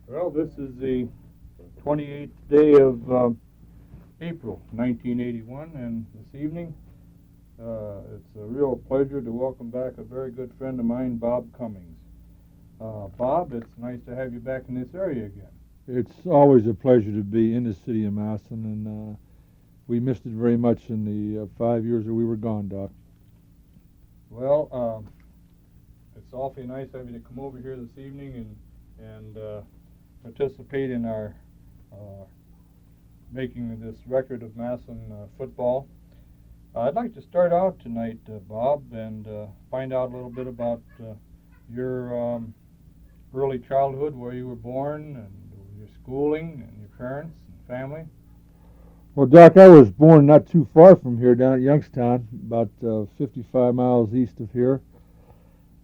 Well, this is the 28th day of April 1981, and this evening it's a real pleasure to welcome back a very good friend of mine, Bob Commings. Bob, it's nice to have you back in this area again. It's always a pleasure to be in the city of Massillon, and we missed it very much in the 5 years that we were gone, Doc. Well, it's awfully nice of you to come over here this evening and participate in our making this record of Massillon football. I'd like to start out tonight, Bob, and find out a little bit about your early childhood, where you were born, and your schooling, and your parents and family. Well, Doc, I was born not too far from here, down at Youngstown, about 55 miles east of here,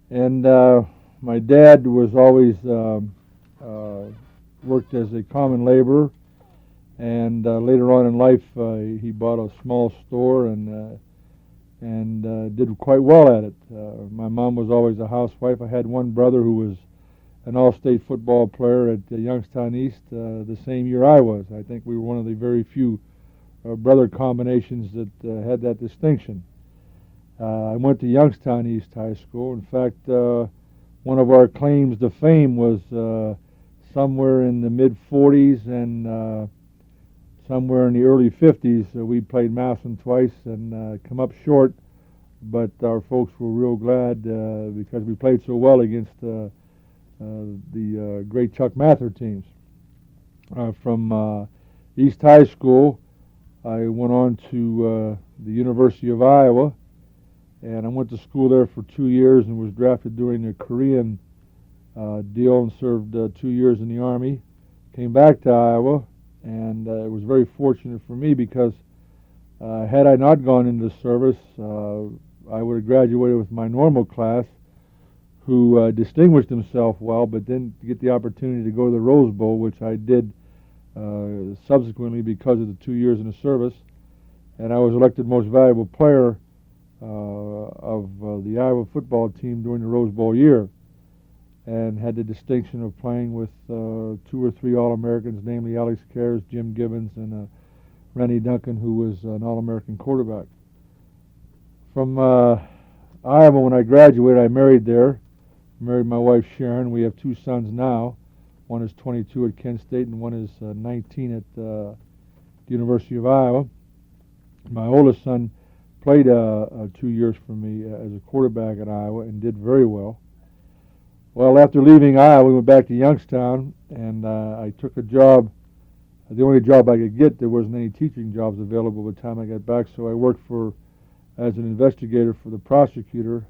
and my dad was always worked as a common laborer, and later on in life he bought a small store and did quite well at it. My mom was always a housewife. I had one brother who was an all-state football player at Youngstown East the same year I was. I think we were one of the very few brother combinations that had that distinction. I went to Youngstown East High School. In fact, one of our claims to fame was somewhere in the mid-40s and somewhere in the early 50s. We played Massillon twice and come up short, but our folks were real glad because we played so well against the great Chuck Mather teams. From East High School, I went on to the University of Iowa, and I went to school there for 2 years and was drafted during the Korean deal and served 2 years in the Army. Came back to Iowa, and it was very fortunate for me because had I not gone into the service, I would have graduated with my normal class, who distinguished himself well, but didn't get the opportunity to go to the Rose Bowl, which I did subsequently because of the 2 years in the service. And I was elected most valuable player of the Iowa football team during the Rose Bowl year, and had the distinction of playing with 2 or 3 All-Americans, namely Alex Karras, Jim Gibbons, and Rennie Duncan, who was an All-American quarterback. From Iowa, when I graduated, I married there. Married my wife Sharon. We have 2 sons now. One is 22 at Kent State, and one is 19 at the University of Iowa. My oldest son played 2 years for me as a quarterback at Iowa and did very well. Well, after leaving Iowa, we went back to Youngstown, and I took a job. The only job I could get, there wasn't any teaching jobs available by the time I got back, so I worked as an investigator for the prosecutor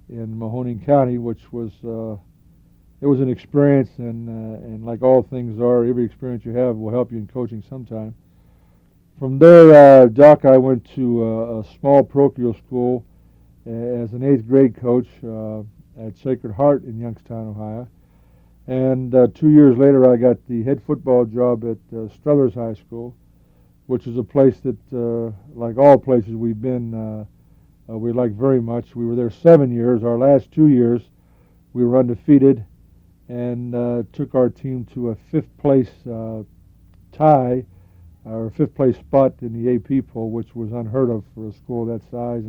in Mahoning County, which was it was an experience, and like all things are, every experience you have will help you in coaching sometime. From there, Doc, I went to a small parochial school as an 8th grade coach at Sacred Heart in Youngstown, Ohio. And 2 years later, I got the head football job at Struthers High School, which is a place that, like all places we've been, we like very much. We were there 7 years. Our last 2 years, we were undefeated and took our team to a 5th place tie, or 5th place spot in the AP poll, which was unheard of for a school that size.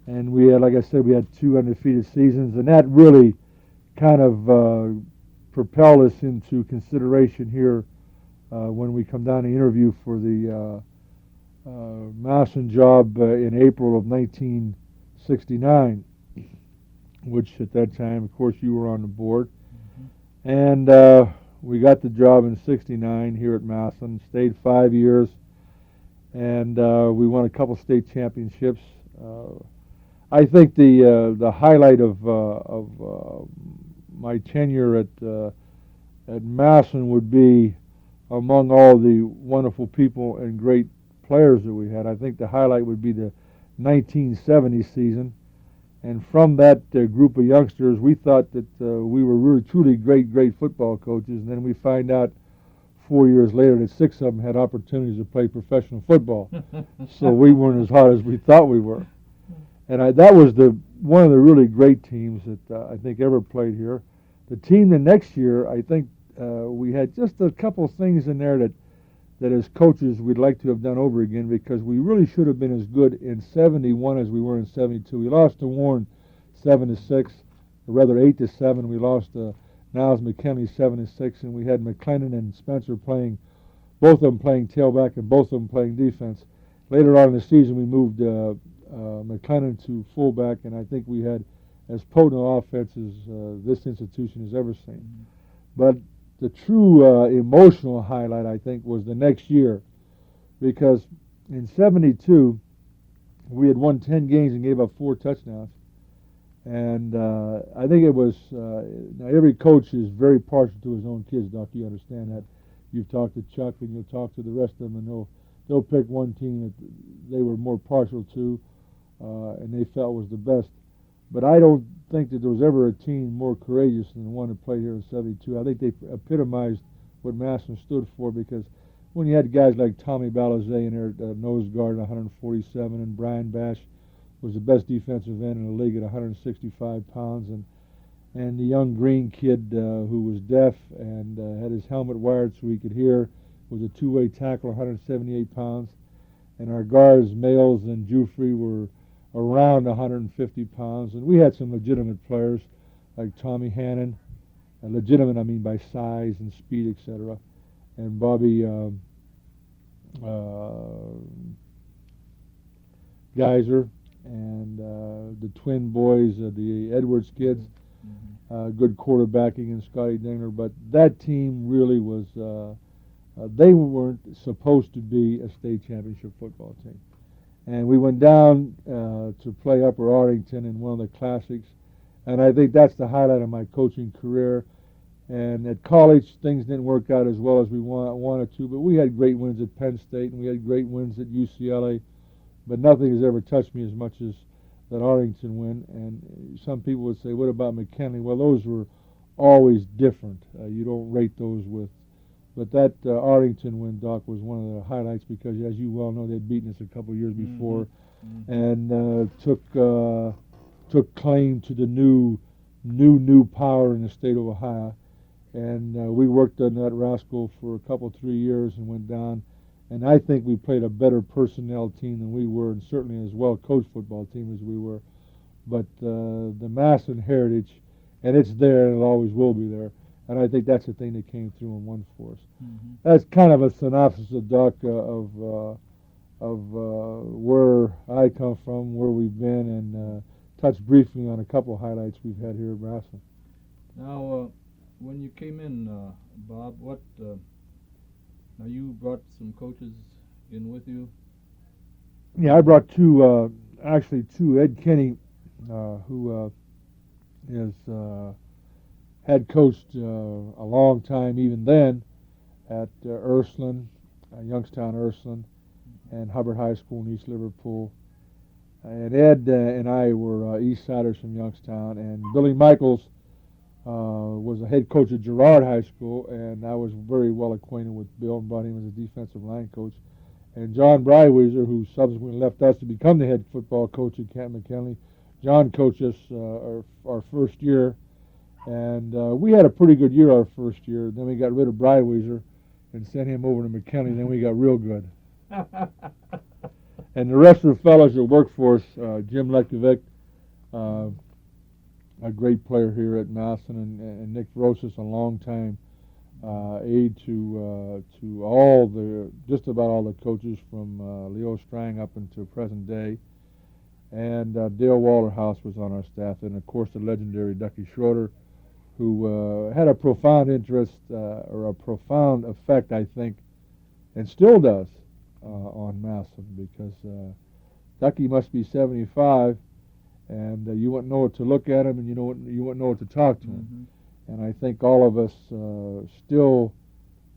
And we had, like I said, we had 2 undefeated seasons, and that really kind of propelled us into consideration here when we come down to interview for the Massillon job in April of 1969, which at that time, of course, you were on the board. And we got the job in '69 here at Massillon, stayed 5 years, and we won a couple state championships. I think the highlight of my tenure at Massillon would be, among all the wonderful people and great players that we had, I think the highlight would be the 1970 season. And from that group of youngsters, we thought that we were really truly great football coaches. And then we find out 4 years later that 6 of them had opportunities to play professional football. So we weren't as hard as we thought we were. And that was one of the really great teams that I think ever played here. The team the next year, I think, we had just a couple things in there that as coaches we'd like to have done over again, because we really should have been as good in 71 as we were in 72. We lost to Warren 7-6, or rather 8-7. We lost to Niles McKinley 7-6, and we had McLennan and Spencer playing, both of them playing tailback and both of them playing defense. Later on in the season, we moved McLennan to fullback, and I think we had as potent an offense as this institution has ever seen. But the true emotional highlight, I think, was the next year, because in 72, we had won 10 games and gave up 4 touchdowns. And I think it was, now every coach is very partial to his own kids, Doc, you understand that. You've talked to Chuck and you'll talk to the rest of them, and they'll pick one team that they were more partial to and they felt was the best. But I don't think that there was ever a team more courageous than the one that played here in 72. I think they epitomized what Massillon stood for, because when you had guys like Tommy Balazay in there at nose guard at 147, and Brian Bash was the best defensive end in the league at 165 pounds, and the young green kid who was deaf and had his helmet wired so he could hear, was a two-way tackle, 178 pounds, and our guards, Males and Jufrey, were around 150 pounds, and we had some legitimate players like Tommy Hannon, legitimate I mean by size and speed, etc., and Bobby Geyser, and the twin boys, the Edwards kids, good quarterbacking, and Scotty Dingler. But that team really was, they weren't supposed to be a state championship football team. And we went down to play Upper Arlington in one of the classics, and I think that's the highlight of my coaching career. And at college, things didn't work out as well as we wanted to, but we had great wins at Penn State, and we had great wins at UCLA, but nothing has ever touched me as much as that Arlington win. And some people would say, what about McKinley? Well, those were always different. You don't rate those with. But that Arlington win, Doc, was one of the highlights, because, as you well know, they'd beaten us a couple of years before, and took claim to the new power in the state of Ohio. And we worked on that rascal for a couple, 3 years, and went down. And I think we played a better personnel team than we were, and certainly as well coached football team as we were. But the Massillon heritage, and it's there, and it always will be there. And I think that's the thing that came through and won for us. That's kind of a synopsis of Doc of where I come from, where we've been, and touch briefly on a couple of highlights we've had here at Massillon. Now, when you came in, Bob, what? Now you brought some coaches in with you. Yeah, I brought two. Ed Kenny, who is had coached a long time, even then, at Ursuline, Youngstown Ursuline, and Hubbard High School in East Liverpool. And Ed and I were East Siders from Youngstown, and Billy Michaels was a head coach at Girard High School, and I was very well acquainted with Bill and brought him as a defensive line coach. And John Bryweiser, who subsequently left us to become the head football coach at Camp McKinley, John coached us our first year, and we had a pretty good year our first year. Then we got rid of Bryweiser and sent him over to McKinley. Then we got real good. And the rest of the fellows that worked for us, Jim Lekovic, a great player here at Massillon, and Nick Rosas, a long time aide to just about all the coaches from Leo Strang up until present day. And Dale Walterhouse was on our staff, and of course the legendary Ducky Schroeder, who had a profound interest or a profound effect, I think, and still does on Massillon, because Ducky must be 75, and you wouldn't know what to look at him, and you wouldn't know what to talk to him. And I think all of us still,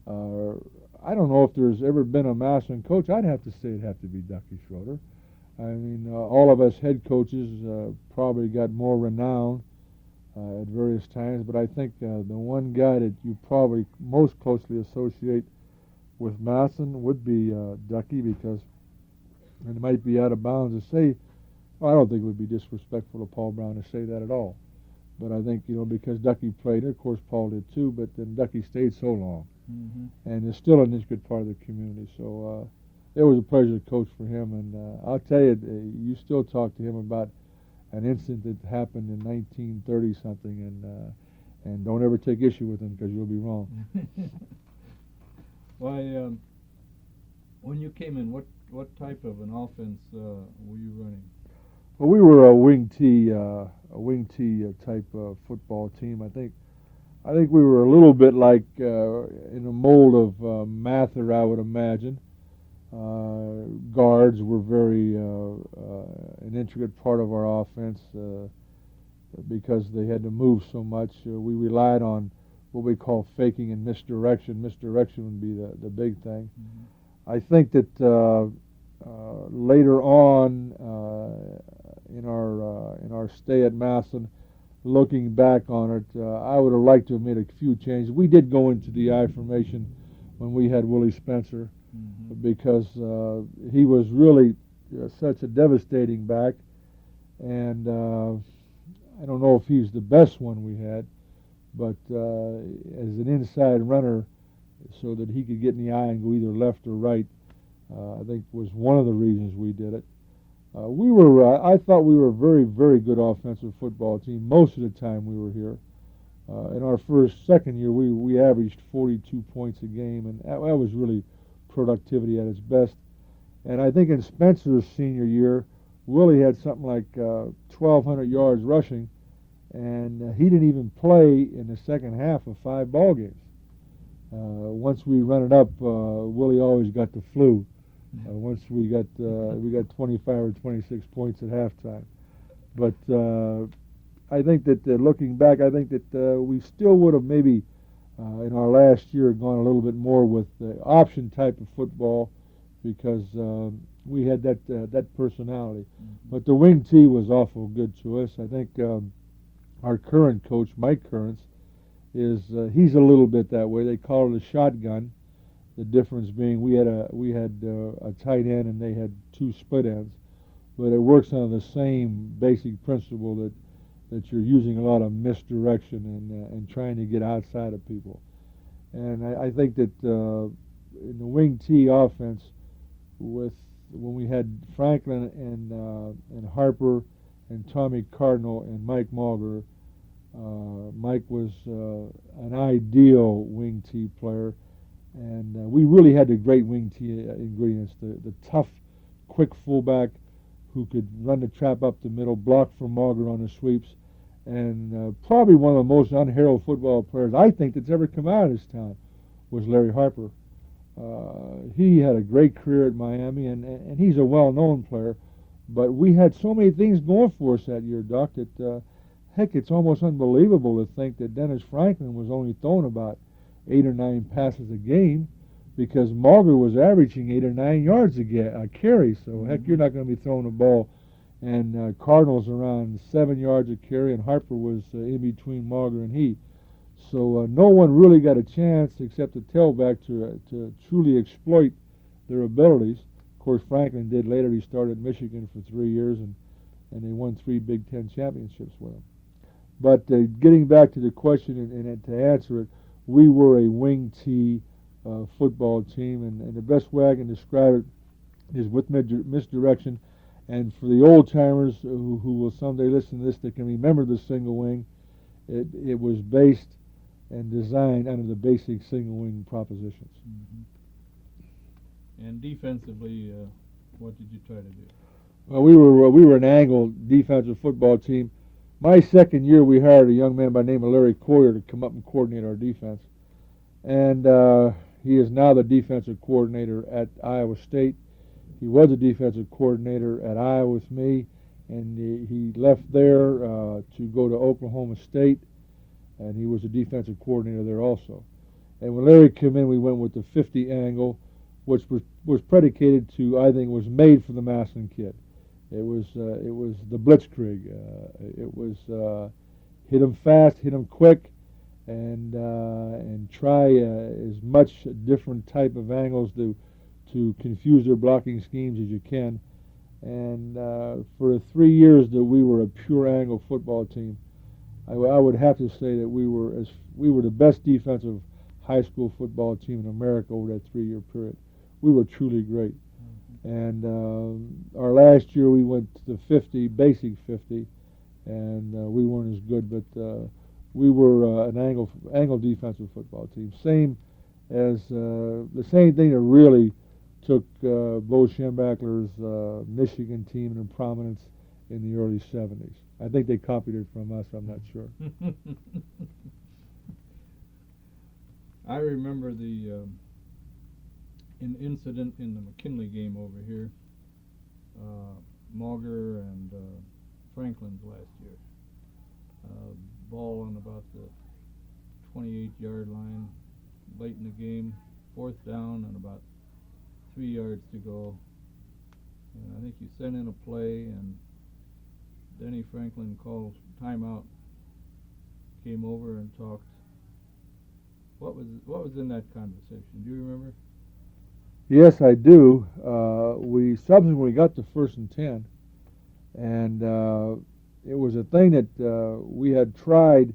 I don't know if there's ever been a Massillon coach. I'd have to say it'd have to be Ducky Schroeder. I mean, all of us head coaches probably got more renown at various times, but I think the one guy that you probably most closely associate with Massillon would be Ducky, because, and it might be out of bounds to say, well, I don't think it would be disrespectful to Paul Brown to say that at all, But I think, because Ducky played, of course Paul did too, but then Ducky stayed so long. Mm-hmm. And is still an intricate part of the community. So it was a pleasure to coach for him. And I'll tell you, you still talk to him about an incident that happened in 1930 something, and don't ever take issue with him because you'll be wrong. Why, when you came in, what type of an offense were you running? Well, we were a wing T type football team. I think we were a little bit like in the mold of Mather, I would imagine. Guards were very an intricate part of our offense because they had to move so much. We relied on what we call faking and misdirection. Misdirection would be the big thing. Mm-hmm. I think that later on in our stay at Massillon, looking back on it, I would have liked to have made a few changes. We did go into the I formation when we had Willie Spencer, mm-hmm. because he was really such a devastating back, and I don't know if he's the best one we had, but as an inside runner, so that he could get in the eye and go either left or right, I think was one of the reasons we did it. I thought we were a very, very good offensive football team most of the time we were here. In our second year, we averaged 42 points a game, and that was really productivity at its best. And I think in Spencer's senior year, Willie had something like 1,200 yards rushing, and he didn't even play in the second half of 5 ball games. Once we run it up, Willie always got the flu. Once we got 25 or 26 points at halftime, but I think that looking back, I think that we still would have maybe in our last year gone a little bit more with the option type of football because we had that personality. Mm-hmm. But the wing T was awful good to us. I think our current coach, Mike Currents, he's a little bit that way. They call it a shotgun. The difference being we had a tight end and they had 2 split ends, but it works on the same basic principle that you're using a lot of misdirection and trying to get outside of people. And I think that in the wing T offense, when we had Franklin and Harper and Tommy Cardinal and Mike Mauger, Mike was an ideal wing T player. And we really had the great wing T ingredients, the tough, quick fullback who could run the trap up the middle, block for Mauger on the sweeps, and probably one of the most unheralded football players I think that's ever come out of this town was Larry Harper. He had a great career at Miami, and he's a well-known player, but we had so many things going for us that year, Doc, that, heck, it's almost unbelievable to think that Dennis Franklin was only throwing about 8 or 9 passes a game because Mauger was averaging 8 or 9 yards a carry. So, heck, you're not going to be throwing the ball. And Cardinals around 7 yards a carry, and Harper was in between Mauger and he. So no one really got a chance except the tailback to truly exploit their abilities. Of course, Franklin did later. He started at Michigan for 3 years, and they won 3 Big Ten championships with him. But getting back to the question and to answer it, we were a wing T football team, and the best way I can describe it is with misdirection. And for the old-timers who will someday listen to this that can remember the single wing, it was based and designed under the basic single wing propositions. Mm-hmm. And defensively, what did you try to do? Well, we were an angle defensive football team. My second year, we hired a young man by the name of Larry Coyer to come up and coordinate our defense. And he is now the defensive coordinator at Iowa State. He was a defensive coordinator at Iowa with me, and he left there to go to Oklahoma State, and he was a defensive coordinator there also. And when Larry came in, we went with the 50 angle, which was predicated to, I think, was made for the Massillon kid. It was the blitzkrieg. It was hit him fast, hit him quick, and try as much different type of angles to confuse their blocking schemes as you can. And for the 3 years that we were a pure angle football team, I would have to say that we were the best defensive high school football team in America over that 3-year period. We were truly great. And our last year we went to the 50, basic 50, and we weren't as good, but we were an angle defensive football team. Same as the same thing that really took Bo Schembachler's Michigan team into prominence in the early 70s. I think they copied it from us, I'm not sure. I remember an incident in the McKinley game over here, Mauger and Franklin's last year. Ball on about the 28-yard line late in the game, 4th down and about 3 yards to go. And I think you sent in a play, and Denny Franklin called timeout, came over and talked. What was in that conversation? Do you remember? Yes, I do. We subsequently got to 1st and 10, and it was a thing that we had tried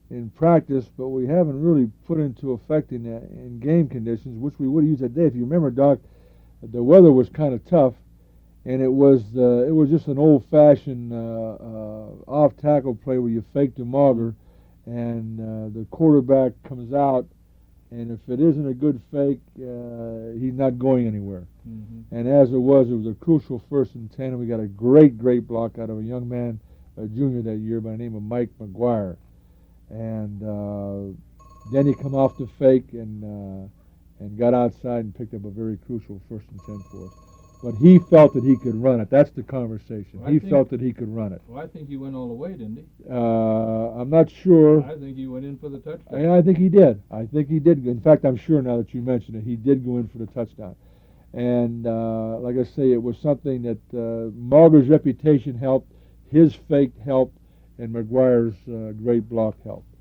in practice, but we haven't really put into effect in game conditions, which we would have used that day. If you remember, Doc, the weather was kind of tough, and it was just an old-fashioned off-tackle play where you fake the Mauger, and the quarterback comes out, and if it isn't a good fake, he's not going anywhere. Mm-hmm. And as it was a crucial 1st and 10, and we got a great block out of a young man, a junior that year by the name of Mike McGuire. And then he come off the fake and got outside and picked up a very crucial 1st and 10 for us. But he felt that he could run it. That's the conversation. Well, he felt that he could run it. Well, I think he went all the way, didn't he? I'm not sure. I think he went in for the touchdown. I think he did. In fact, I'm sure now that you mention it, he did go in for the touchdown. And like I say, it was something that Mauger's reputation helped, his fake helped, and McGuire's great block helped.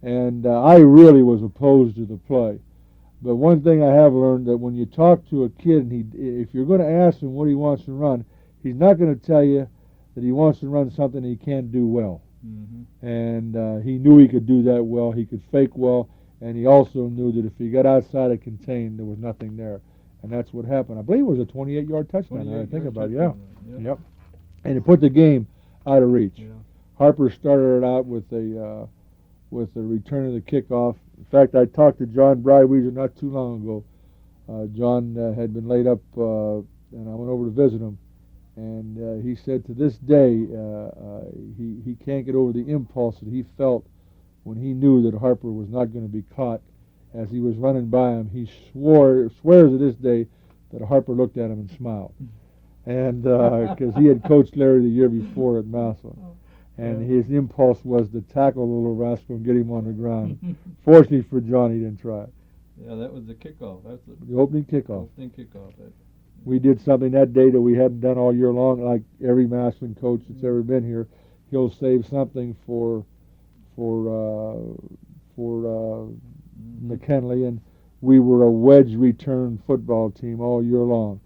And I really was opposed to the play. But one thing I have learned, that when you talk to a kid, and if you're going to ask him what he wants to run, he's not going to tell you that he wants to run something he can't do well. Mm-hmm. And he knew he could do that well. He could fake well, and he also knew that if he got outside of contain, there was nothing there. And that's what happened. I believe it was a 28-yard touchdown. I think about it. Yeah. Yep. And it put the game out of reach. Yeah. Harper started it out with the return of the kickoff. In fact, I talked to John Bryweezer not too long ago. John had been laid up, and I went over to visit him. And he said to this day he can't get over the impulse that he felt when he knew that Harper was not going to be caught. As he was running by him, he swears to this day that Harper looked at him and smiled. And because he had coached Larry the year before at Massillon. And his impulse was to tackle the little rascal and get him on the ground. Fortunately for John, he didn't try it. Yeah, that was the kickoff. That's the opening kickoff. That. We did something that day that we hadn't done all year long. Like every Massillon coach that's ever been here, he'll save something for McKinley, and we were a wedge return football team all year long.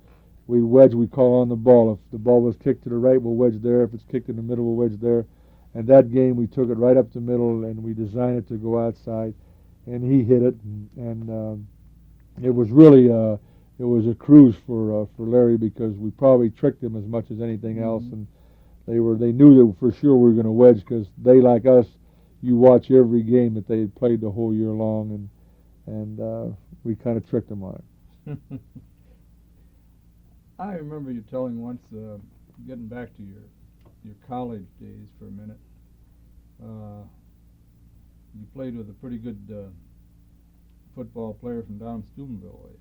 We call on the ball. If the ball was kicked to the right, we'll wedge there. If it's kicked in the middle, we'll wedge there. And that game, we took it right up the middle, and we designed it to go outside, and he hit it, and it was really it was a cruise for Larry, because we probably tricked him as much as anything else, and they knew that for sure we were going to wedge, because they, like us, you watch every game that they had played the whole year long, and we kind of tricked them on it. I remember you telling once, getting back to your college days for a minute, you played with a pretty good football player from down Steubenville way.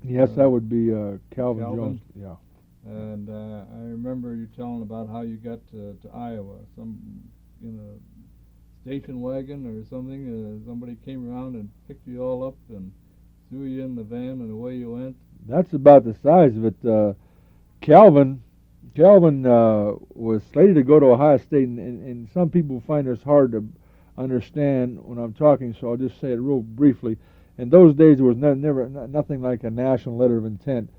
Yes, that would be Calvin Jones. Yeah. And I remember you telling about how you got to Iowa, in a station wagon or something. Somebody came around and picked you all up and threw you in the van, and away you went. That's about the size of it. Calvin was slated to go to Ohio State, and some people find this hard to understand when I'm talking, so I'll just say it real briefly. In those days, there was nothing like a national letter of intent.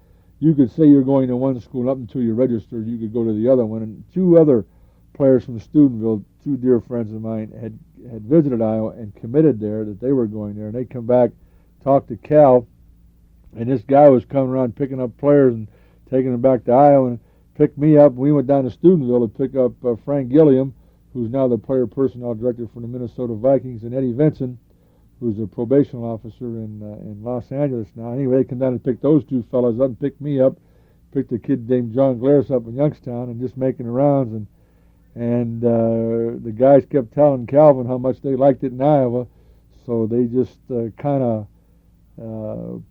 You could say you're going to one school up until you registered. You could go to the other one, and two other players from Steubenville, two dear friends of mine, had visited Iowa and committed there that they were going there, and they come back, talk to Cal, and this guy was coming around picking up players and taking them back to Iowa and picked me up. We went down to Steubenville to pick up Frank Gilliam, who's now the player personnel director for the Minnesota Vikings, and Eddie Vinson, who's a probation officer in Los Angeles now. Anyway, they come down and pick those two fellas up and picked me up, picked a kid named John Glaris up in Youngstown, and just making the rounds. And the guys kept telling Calvin how much they liked it in Iowa, so they just kind of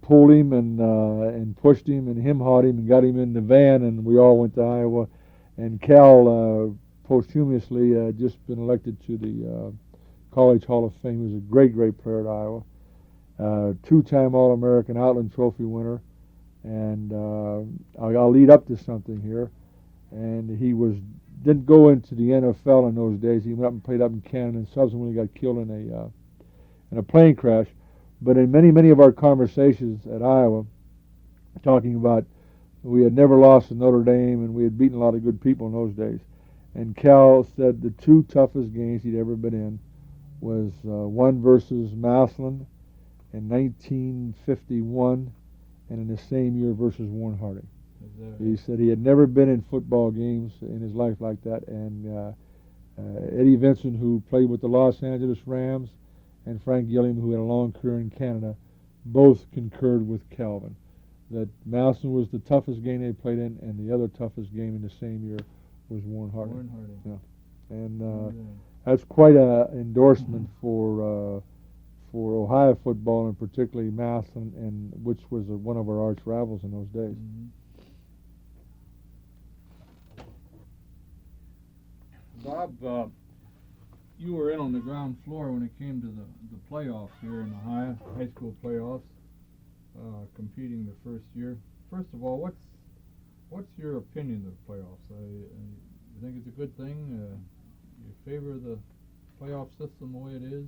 pulled him and pushed him and him-hawed him and got him in the van, and we all went to Iowa. And Cal posthumously just been elected to the College Hall of Fame. He was a great, great player at Iowa. Two-time All-American Outland Trophy winner. And I'll lead up to something here. And he didn't go into the NFL in those days. He went up and played up in Canada and subsequently got killed in a plane crash. But in many, many of our conversations at Iowa, talking about we had never lost to Notre Dame and we had beaten a lot of good people in those days. And Cal said the two toughest games he'd ever been in was one versus Massillon in 1951 and in the same year versus Warren Harding. He said he had never been in football games in his life like that. And Eddie Vinson, who played with the Los Angeles Rams, and Frank Gilliam, who had a long career in Canada, both concurred with Calvin that Massillon was the toughest game they played in, and the other toughest game in the same year was Warren Harding. Yeah. And that's quite an endorsement for Ohio football, and particularly Massillon, and which was one of our arch rivals in those days. Bob, you were in on the ground floor when it came to the playoffs here in Ohio, high school playoffs, competing the first year. First of all, what's your opinion of the playoffs? You think it's a good thing? You favor the playoff system the way it is?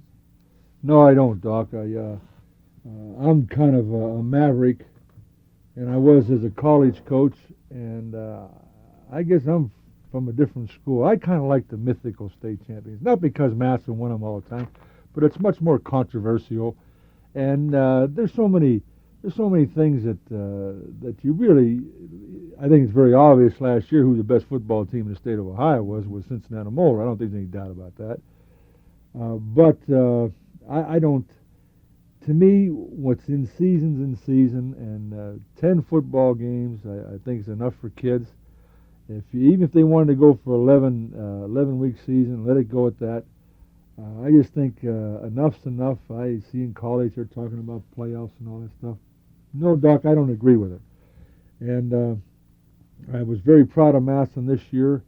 No, I don't, Doc. I'm kind of a maverick, and I was as a college coach, and I guess I'm from a different school. I kind of like the mythical state champions, not because Massillon won them all the time, but it's much more controversial, and there's so many things that you really. I think it's very obvious last year who the best football team in the state of Ohio was Cincinnati Moeller. I don't think there's any doubt about that. But I don't. To me, what's in season, and 10 football games, I think is enough for kids. Even if they wanted to go for 11-week season, let it go at that. I just think enough's enough. I see in college they're talking about playoffs and all that stuff. No, Doc, I don't agree with it. And I was very proud of Massillon this year,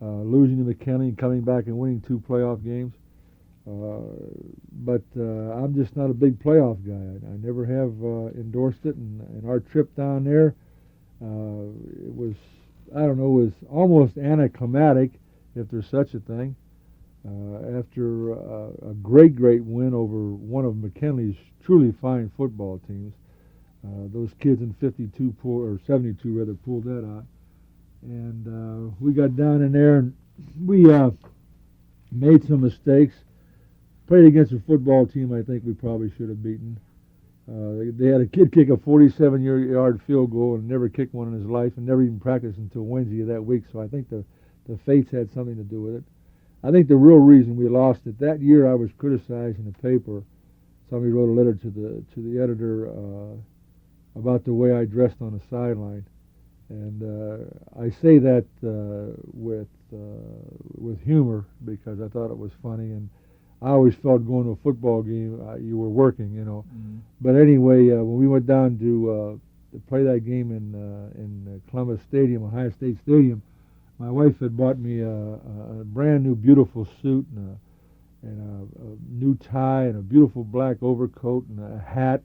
losing to McKinley and coming back and winning 2 playoff games. But I'm just not a big playoff guy. I never have endorsed it. And our trip down there, it was, I don't know, it was almost anticlimactic, if there's such a thing. After a great win over one of McKinley's truly fine football teams. Those kids in 52 or 72 rather pulled that out. And we got down in there and we made some mistakes. Played against a football team I think we probably should have beaten. They had a kid kick a 47-yard field goal and never kicked one in his life and never even practiced until Wednesday of that week. So I think the fates had something to do with it. I think the real reason we lost it, that year I was criticized in the paper. Somebody wrote a letter to the editor about the way I dressed on the sideline. And I say that with humor because I thought it was funny, and I always felt going to a football game you were working, you know. Mm-hmm. But anyway, when we went down to play that game in Columbus Stadium, Ohio State Stadium, my wife had bought me a brand new beautiful suit and a new tie and a beautiful black overcoat and a hat,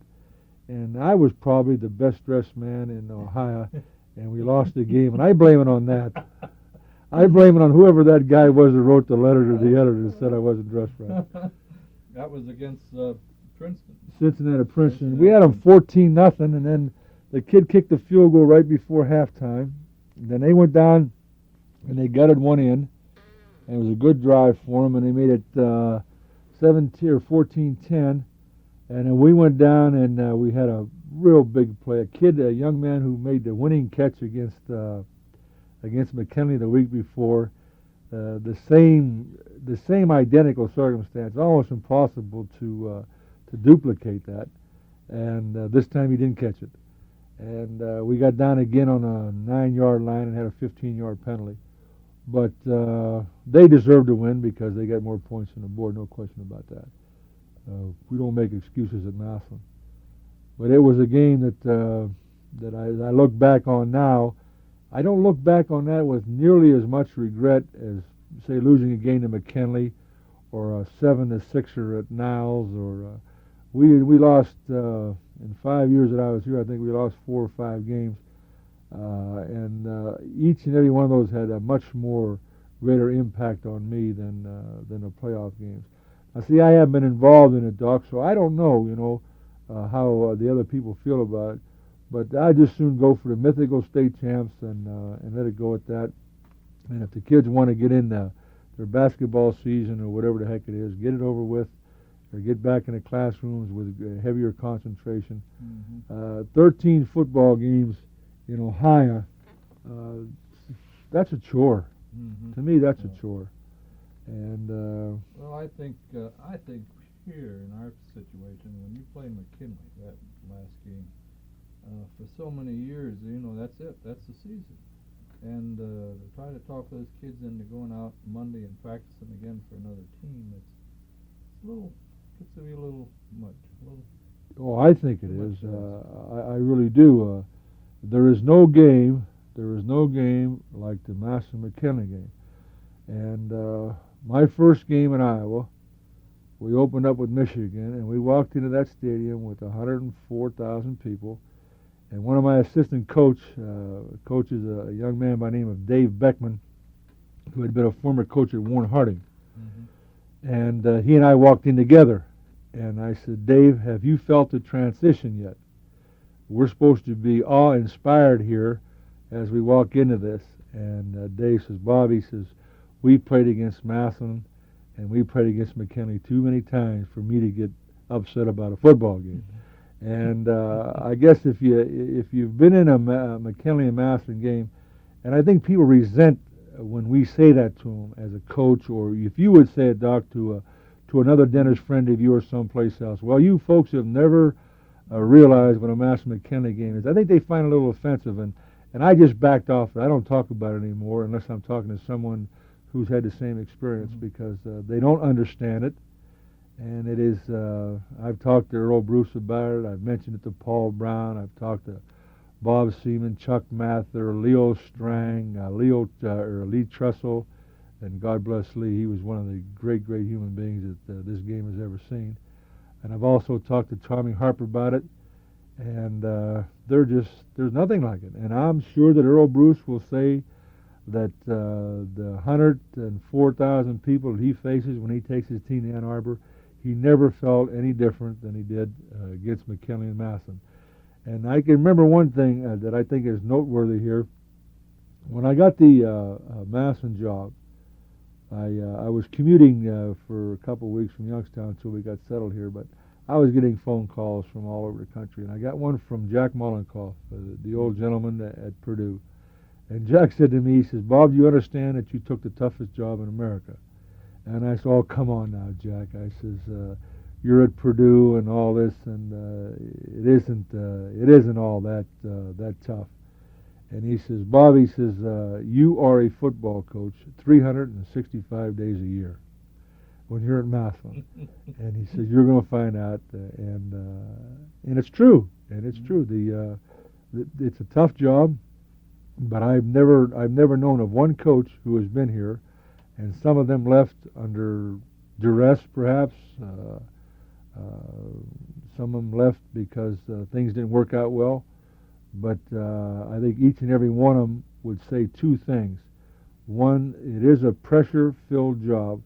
and I was probably the best dressed man in Ohio. And we lost the game, and I blame it on that. I blame it on whoever that guy was that wrote the letter to the editor that said I wasn't dressed right. That was against Princeton. Cincinnati Princeton. We had them 14-0, and then the kid kicked the field goal right before halftime. And then they went down, and they gutted one in. and it was a good drive for them, and they made it 17 or 14-10. And then we went down and we had a real big play. A young man who made the winning catch against McKinley the week before. The same identical circumstance, almost impossible to duplicate that. And this time he didn't catch it. And we got down again on a 9-yard line and had a 15-yard penalty. But they deserved to win because they got more points on the board, no question about that. We don't make excuses at Massillon. But it was a game that I look back on now. I don't look back on that with nearly as much regret as, say, losing a game to McKinley or a 7-6er at Niles. Or we lost in 5 years that I was here. I think we lost 4 or 5 games, and each and every one of those had a much more greater impact on me than the playoff games. Now, see, I haven't been involved in it, Doc, so I don't know, how the other people feel about it. But I just soon go for the mythical state champs and let it go at that. And if the kids want to get in their basketball season or whatever the heck it is, get it over with, or get back in the classrooms with heavier concentration. 13 football games in Ohio, that's a chore. To me, that's a chore. And well, I think here in our situation, when you play McKinley that last game, for so many years, that's it. That's the season. And to try to talk those kids into going out Monday and practicing again for another team, gets to be a little much. oh, I think it is. I really do. There is no game like the Massillon-McKinley game. And my first game in Iowa, we opened up with Michigan, and we walked into that stadium with 104,000 people. And one of my assistant coaches, a young man by the name of Dave Beckman, who had been a former coach at Warren Harding. And he and I walked in together. And I said, Dave, have you felt the transition yet? We're supposed to be awe-inspired here as we walk into this. And Dave says, Bob, he says, we played against Massillon and we played against McKinley too many times for me to get upset about a football game. And I guess if you've been in a McKinley and Massillon game, and I think people resent when we say that to them as a coach, or if you would say it, Doc, to another dentist friend of yours someplace else. Well, you folks have never realized what a Massillon-McKinley game is. I think they find it a little offensive, and I just backed off. I don't talk about it anymore unless I'm talking to someone who's had the same experience, because they don't understand it. And it is, I've talked to Earl Bruce about it. I've mentioned it to Paul Brown. I've talked to Bob Seaman, Chuck Mather, Leo Strang, Lee Trussell, and God bless Lee. He was one of the great, great human beings that this game has ever seen. And I've also talked to Tommy Harper about it. And there's nothing like it. And I'm sure that Earl Bruce will say that the 104,000 people that he faces when he takes his team to Ann Arbor, he never felt any different than he did against McKinley and Massillon. And I can remember one thing that I think is noteworthy here. When I got the Massillon job, I was commuting for a couple of weeks from Youngstown until we got settled here, but I was getting phone calls from all over the country, and I got one from Jack Mollenkoff, the old gentleman at Purdue. And Jack said to me, he says, Bob, do you understand that you took the toughest job in America? And I said, oh, come on now, Jack. I says, you're at Purdue and all this, and it isn't all that tough. And he says, Bob, he says, you are a football coach 365 days a year when you're at Massillon. And he says, you're going to find out, and it's true, it's a tough job, but I've never known of one coach who has been here, and some of them left under duress, perhaps. Some of them left because things didn't work out well. But I think each and every one of them would say two things. One, it is a pressure-filled job,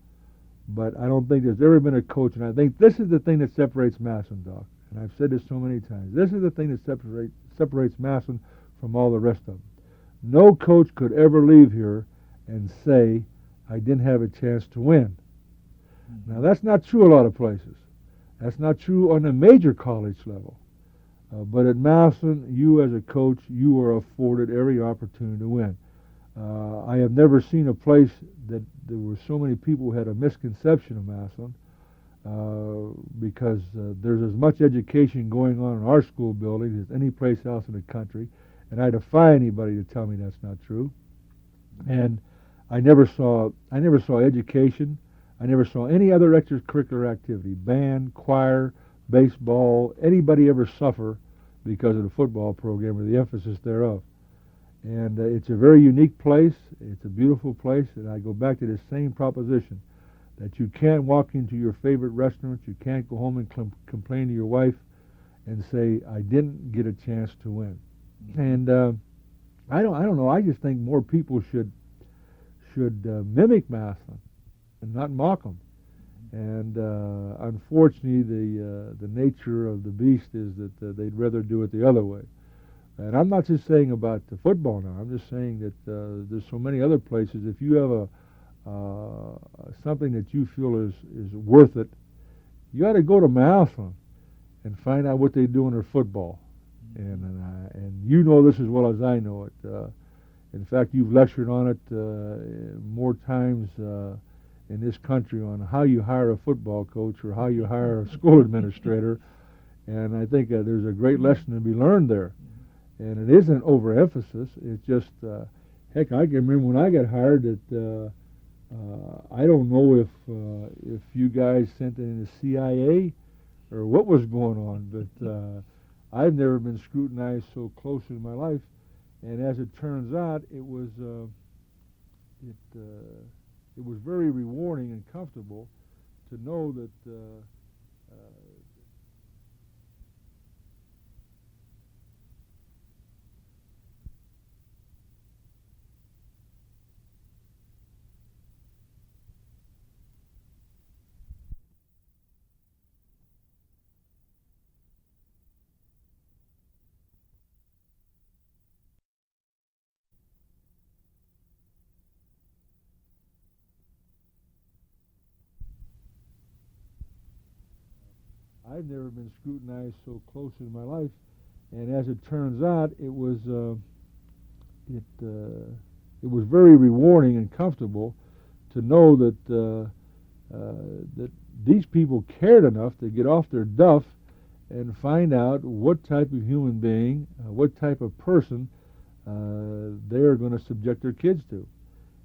but I don't think there's ever been a coach, and I think this is the thing that separates Massillon, Doc, and I've said this so many times. This is the thing that separates Massillon from all the rest of them. No coach could ever leave here and say I didn't have a chance to win. Now, that's not true a lot of places. That's not true on a major college level. But at Massillon, you as a coach, you are afforded every opportunity to win. I have never seen a place that there were so many people who had a misconception of Massillon, because there's as much education going on in our school building as any place else in the country, and I defy anybody to tell me that's not true. And I never saw education. I never saw any other extracurricular activity, band, choir, baseball, anybody ever suffer because of the football program or the emphasis thereof. And it's a very unique place. It's a beautiful place, and I go back to the same proposition that you can't walk into your favorite restaurant, you can't go home and complain to your wife and say, I didn't get a chance to win. And I don't know. I just think more people should mimic Massillon and not mock them. And unfortunately, the nature of the beast is that they'd rather do it the other way. And I'm not just saying about the football now. I'm just saying that there's so many other places. If you have something that you feel is worth it, you ought to go to Massillon and find out what they do in their football. And you know this as well as I know it. In fact, you've lectured on it more times in this country on how you hire a football coach or how you hire a school administrator. And I think there's a great lesson to be learned there. And it isn't overemphasis. It's just, heck, I can remember when I got hired that I don't know if you guys sent in the CIA or what was going on, but I've never been scrutinized so closely in my life. And as it turns out, it was very rewarding and comfortable to know that I've never been scrutinized so closely in my life, and as it turns out, it was very rewarding and comfortable to know that that these people cared enough to get off their duff and find out what type of human being, what type of person they are going to subject their kids to.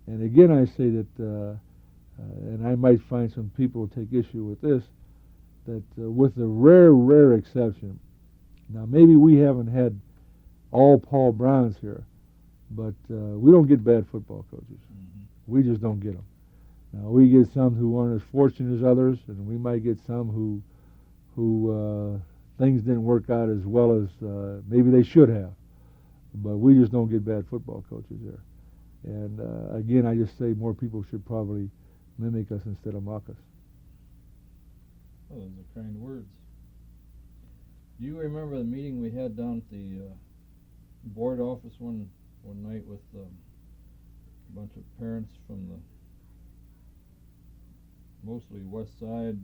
And again, I say that, and I might find some people take issue with this, that with the rare exception, now maybe we haven't had all Paul Browns here, but we don't get bad football coaches. Mm-hmm. We just don't get them. Now we get some who aren't as fortunate as others, and we might get some who things didn't work out as well as maybe they should have, but we just don't get bad football coaches there. And again, I just say more people should probably mimic us instead of mock us. Oh, those are kind words. Do you remember the meeting we had down at the board office one night with a bunch of parents from the mostly west side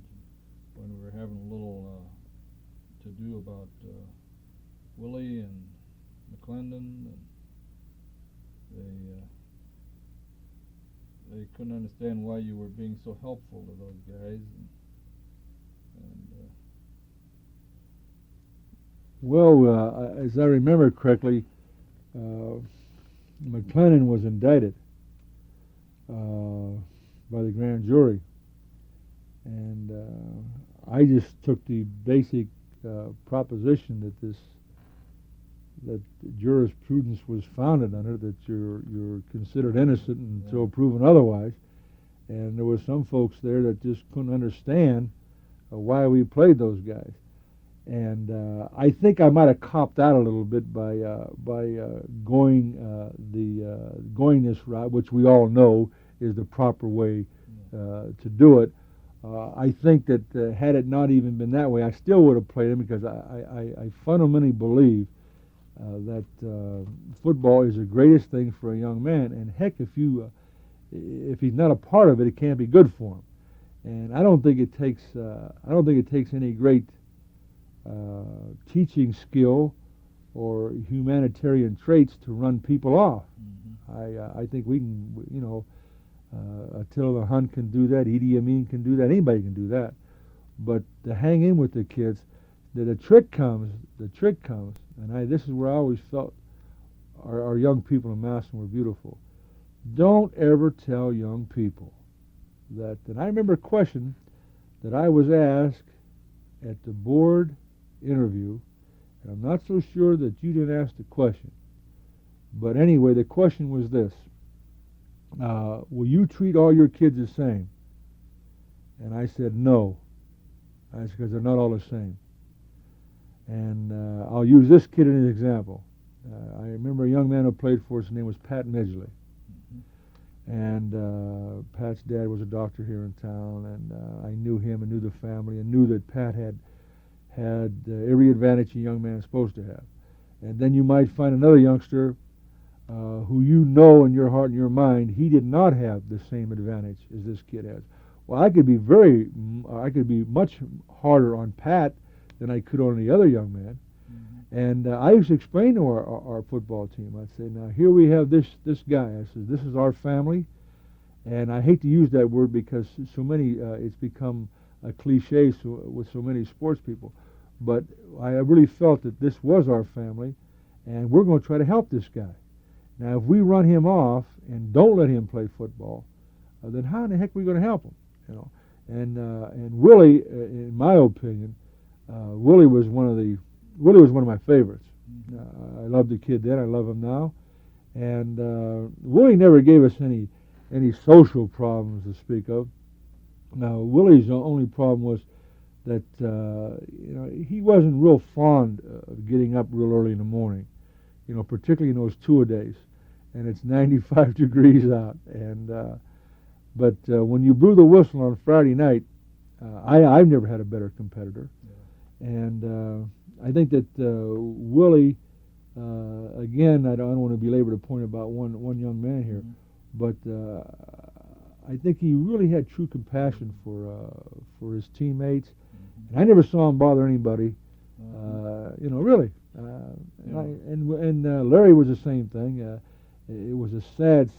when we were having a little to-do about Willie and McClendon, and they couldn't understand why you were being so helpful to those guys. Well, as I remember correctly, McClendon was indicted by the grand jury, and I just took the basic proposition that jurisprudence was founded under, that you're considered innocent until proven otherwise, and there were some folks there that just couldn't understand why we played those guys. And I think I might have copped out a little bit by going this route, which we all know is the proper way to do it. I think that had it not even been that way, I still would have played him, because I fundamentally believe that football is the greatest thing for a young man. And heck, if if he's not a part of it, it can't be good for him. And I don't think it takes any great teaching skill or humanitarian traits to run people off. I think we can, Attila Hunt can do that, Idi Amin can do that, anybody can do that. But to hang in with the kids, the trick comes, and this is where I always felt our young people in Massillon were beautiful. Don't ever tell young people that, and I remember a question that I was asked at the board interview, and I'm not so sure that you didn't ask the question. But anyway, the question was this: will you treat all your kids the same? And I said no. That's because they're not all the same. And I'll use this kid as an example. I remember a young man who played for us. His name was Pat Midgley. And Pat's dad was a doctor here in town, and I knew him and knew the family and knew that Pat had every advantage a young man is supposed to have. And then you might find another youngster who you know in your heart and your mind he did not have the same advantage as this kid has. Well, I could be much harder on Pat than I could on the other young man. And I used to explain to our football team, I'd say, now here we have this guy. I said, this is our family. And I hate to use that word because so many, it's become a cliche with so many sports people. But I really felt that this was our family, and we're going to try to help this guy. Now, if we run him off and don't let him play football, then how in the heck are we going to help him? And Willie, in my opinion, Willie was one of my favorites. I loved the kid then. I love him now. And Willie never gave us any social problems to speak of. Now, Willie's only problem was that he wasn't real fond of getting up real early in the morning. Particularly in those two-a-days, and it's 95 degrees out. And but when you blew the whistle on Friday night, I've never had a better competitor. Yeah. And I think that Willie, again, I don't want to belabor the point about one young man here, but I think he really had true compassion for his teammates, and I never saw him bother anybody. Really. And Larry was the same thing. It was a sad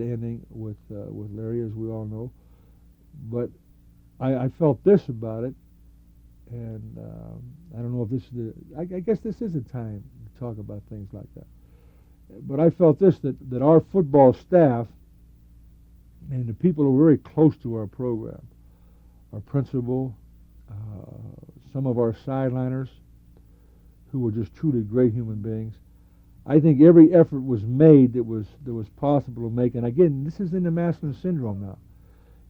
ending with Larry, as we all know. But I felt this about it, and I don't know if this is I guess this is a time to talk about things like that. But I felt this, that our football staff and the people who were very close to our program, our principal, some of our sideliners, who were just truly great human beings. I think every effort was made that was possible to make. And again, this is in the Massillon syndrome now.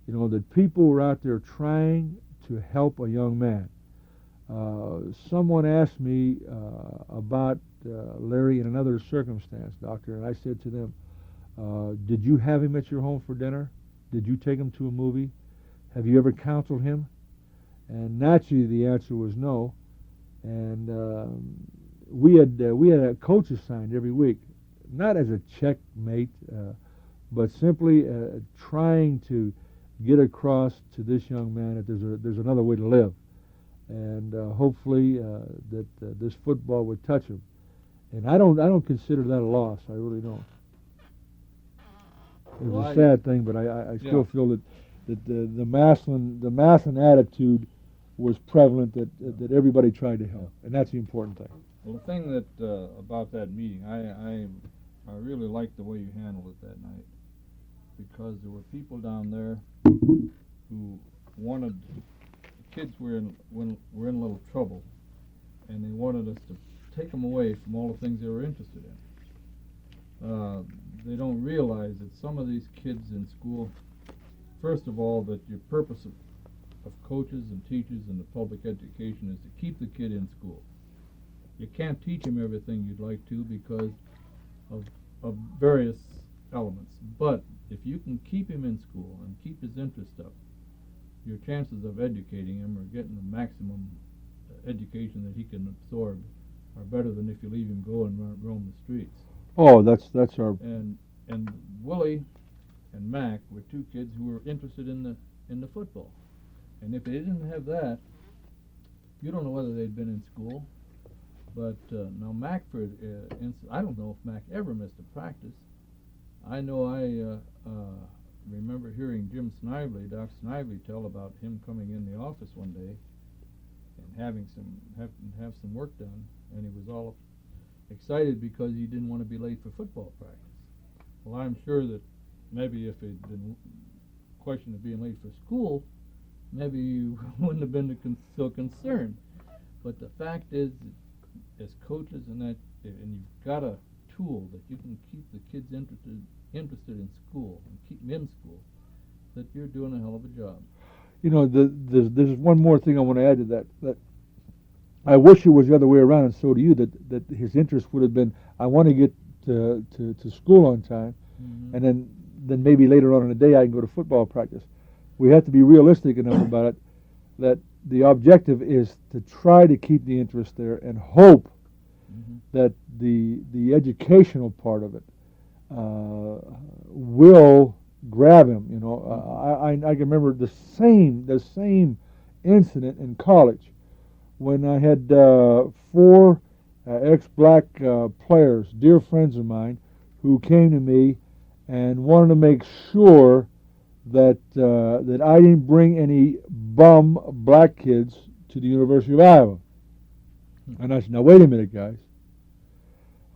That people were out there trying to help a young man. Someone asked me about Larry in another circumstance, doctor, and I said to them, did you have him at your home for dinner? Did you take him to a movie? Have you ever counseled him? And naturally the answer was no. And we had a coach assigned every week, not as a checkmate, but simply trying to get across to this young man that there's another way to live, and hopefully that this football would touch him. And I don't consider that a loss. I really don't. It was a sad thing, but I still feel that the Massillon attitude was prevalent, that everybody tried to help, and that's the important thing. Well, the thing that about that meeting, I really liked the way you handled it that night, because there were people down there who wanted, the kids were in a little trouble, and they wanted us to take them away from all the things they were interested in. They don't realize that some of these kids in school, first of all, that your purpose of coaches and teachers and the public education is to keep the kid in school. You can't teach him everything you'd like to because of various elements. But if you can keep him in school and keep his interest up, your chances of educating him or getting the maximum education that he can absorb are better than if you leave him go and roam the streets. Oh, that's our... And Willie and Mac were two kids who were interested in the football. And if they didn't have that, you don't know whether they'd been in school. But now Mac, for I don't know if Mac ever missed a practice. I know remember hearing Jim Snively, Doc Snively, tell about him coming in the office one day and having have some work done, and he was all excited because he didn't want to be late for football practice. Well, I'm sure that maybe if he'd been questioned of being late for school, maybe you wouldn't have been so concerned. But the fact is, as coaches and you've got a tool that you can keep the kids interested in school and keep them in school, that you're doing a hell of a job. You know, there's one more thing I want to add to that. That I wish it was the other way around, and so do you. That his interest would have been, I want to get to school on time, and then maybe later on in the day I can go to football practice. We have to be realistic enough about it that the objective is to try to keep the interest there and hope that the educational part of it will grab him. You know, I can remember the same incident in college when I had four ex-black players, dear friends of mine, who came to me and wanted to make sure that that I didn't bring any bum black kids to the University of Iowa. And I said, now wait a minute, guys.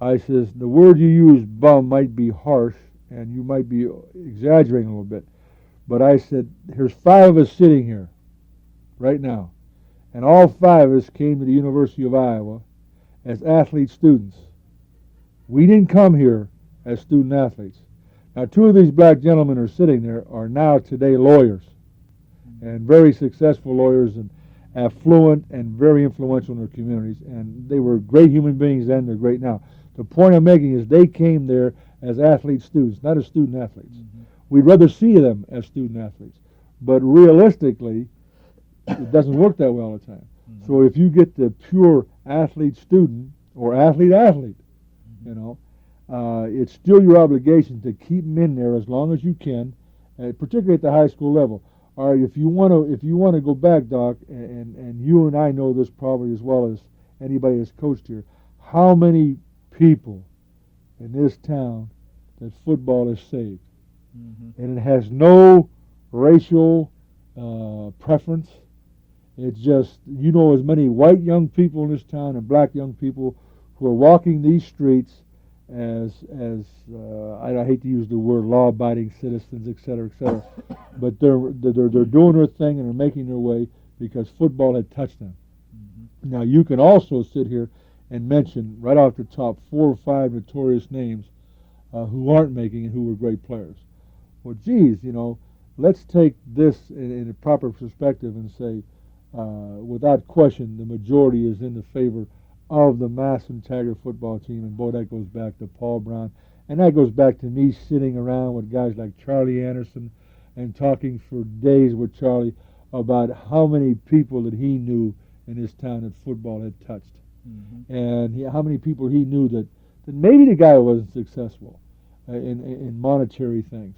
I says, the word you use, bum, might be harsh, and you might be exaggerating a little bit. But I said, here's 5 of us sitting here right now. And all 5 of us came to the University of Iowa as athlete students. We didn't come here as student athletes. Now, 2 of these black gentlemen are sitting there are now today lawyers, and very successful lawyers, and affluent and very influential in their communities. And they were great human beings then, they're great now. The point I'm making is they came there as athlete students, not as student athletes. We'd rather see them as student athletes. But realistically, it doesn't work that way all the time. So if you get the pure athlete student or athlete, you know, it's still your obligation to keep them in there as long as you can, particularly at the high school level. All right, if you want to go back, Doc, and you and I know this probably as well as anybody that's coached here, how many people in this town that football has saved, and it has no racial preference. It's just, you know, as many white young people in this town and black young people who are walking these streets as I hate to use the word law-abiding citizens, et cetera, but they're doing their thing and they're making their way because football had touched them. Now you can also sit here and mention right off the top 4 or 5 notorious names who aren't making it, who were great players. Well, geez, you know, let's take this in a proper perspective and say, without question, the majority is in the favor of the Massillon Tiger football team, and boy, that goes back to Paul Brown, and that goes back to me sitting around with guys like Charlie Anderson and talking for days with Charlie about how many people that he knew in his town that football had touched, and how many people he knew that maybe the guy wasn't successful in monetary things,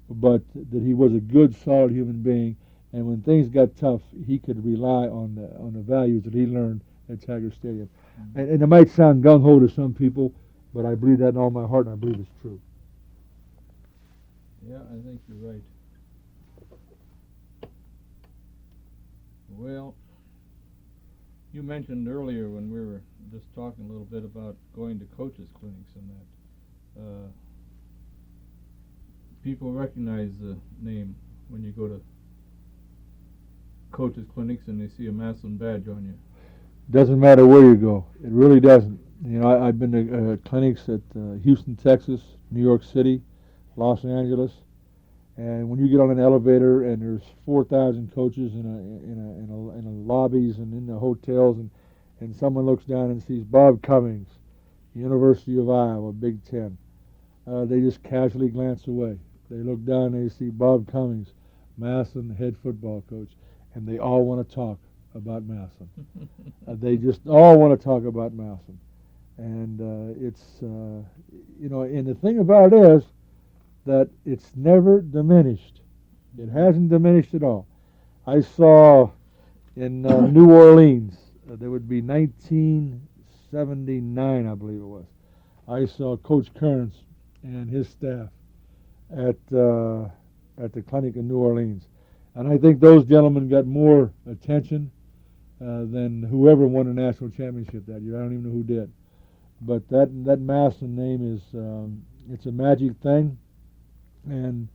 but that he was a good, solid human being, and when things got tough, he could rely on the values that he learned at Tiger Stadium. And it might sound gung-ho to some people, but I believe that in all my heart, and I believe it's true. Yeah, I think you're right. Well, you mentioned earlier when we were just talking a little bit about going to coaches' clinics and that. People recognize the name when you go to coaches' clinics and they see a Massillon badge on you. Doesn't matter where you go. It really doesn't. You know, I've been to clinics at Houston, Texas, New York City, Los Angeles, and when you get on an elevator and there's 4,000 coaches in the lobbies and in the hotels, and someone looks down and sees Bob Commings, University of Iowa, Big Ten, they just casually glance away. They look down and they see Bob Commings, Massillon head football coach, and they all want to talk about Massillon. They just all want to talk about Massillon. And it's, you know, and the thing about it is, that it's never diminished. It hasn't diminished at all. I saw in New Orleans, there would be 1979, I believe it was. I saw Coach Kearns and his staff at the clinic in New Orleans, and I think those gentlemen got more attention than whoever won a national championship that year. I don't even know who did, but that Massillon name is it's a magic thing, and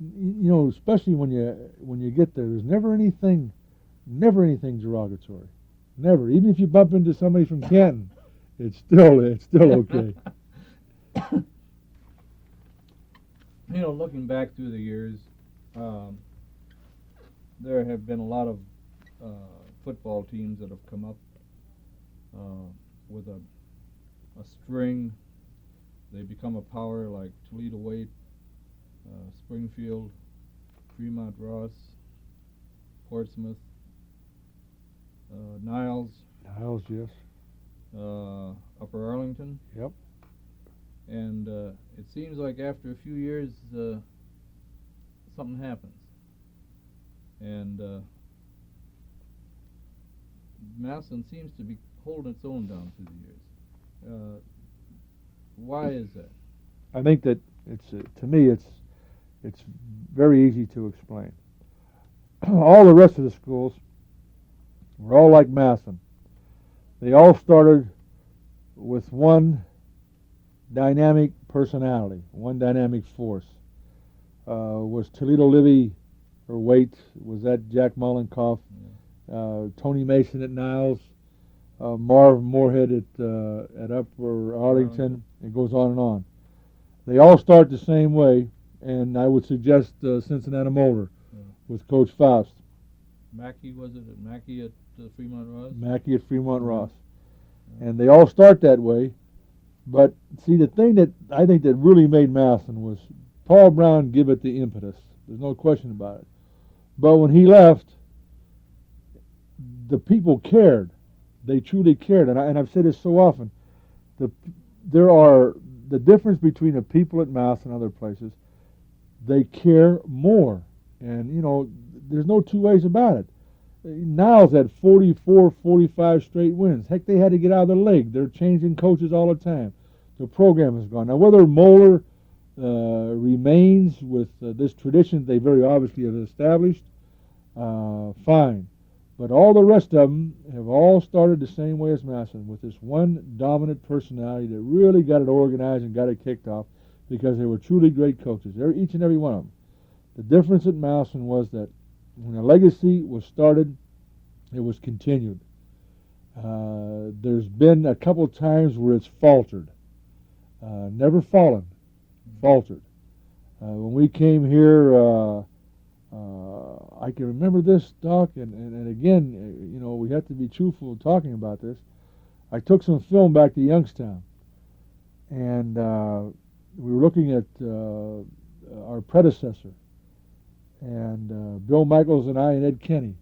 you know, especially when you get there, there's never anything derogatory, never. Even if you bump into somebody from Canton, it's still okay. You know, looking back through the years, there have been a lot of football teams that have come up with a string. They become a power, like Toledo Waite, Springfield, Fremont Ross, Portsmouth, Niles, Yes. Upper Arlington. Yep. And it seems like after a few years, something happens. And Massillon seems to be holding its own down through the years. Why is that? I think that it's to me it's very easy to explain. All the rest of the schools were all like Massillon. They all started with one dynamic personality, one dynamic force. Was Toledo Livy or Waite? Was that Jack Mollenkoff? Tony Mason at Niles, Marv Moorhead at Upper Arlington. It goes on and on. They all start the same way, and I would suggest Cincinnati Motor with Coach Faust. Mackey, was it? Mackey at Fremont Ross? Mackey at Fremont Ross. And they all start that way. But see, the thing that I think that really made Massillon was Paul Brown give it the impetus. There's no question about it. But when he left, the people cared. They truly cared. And I've said this so often. The difference between the people at Massillon and other places, they care more. And, you know, there's no two ways about it. Niles had 44, 45 straight wins. Heck, they had to get out of the league. They're changing coaches all the time. The program is gone. Now, whether Moeller remains with this tradition they very obviously have established, fine. But all the rest of them have all started the same way as Massillon, with this one dominant personality that really got it organized and got it kicked off because they were truly great coaches, each and every one of them. The difference at Massillon was that when a legacy was started, it was continued. There's been a couple of times where it's faltered. Never fallen, faltered. When we came here, I can remember this, Doc, and again, you know, we have to be truthful talking about this. I took some film back to Youngstown, and we were looking at our predecessor, and Bill Michaels and I and Ed Kenny.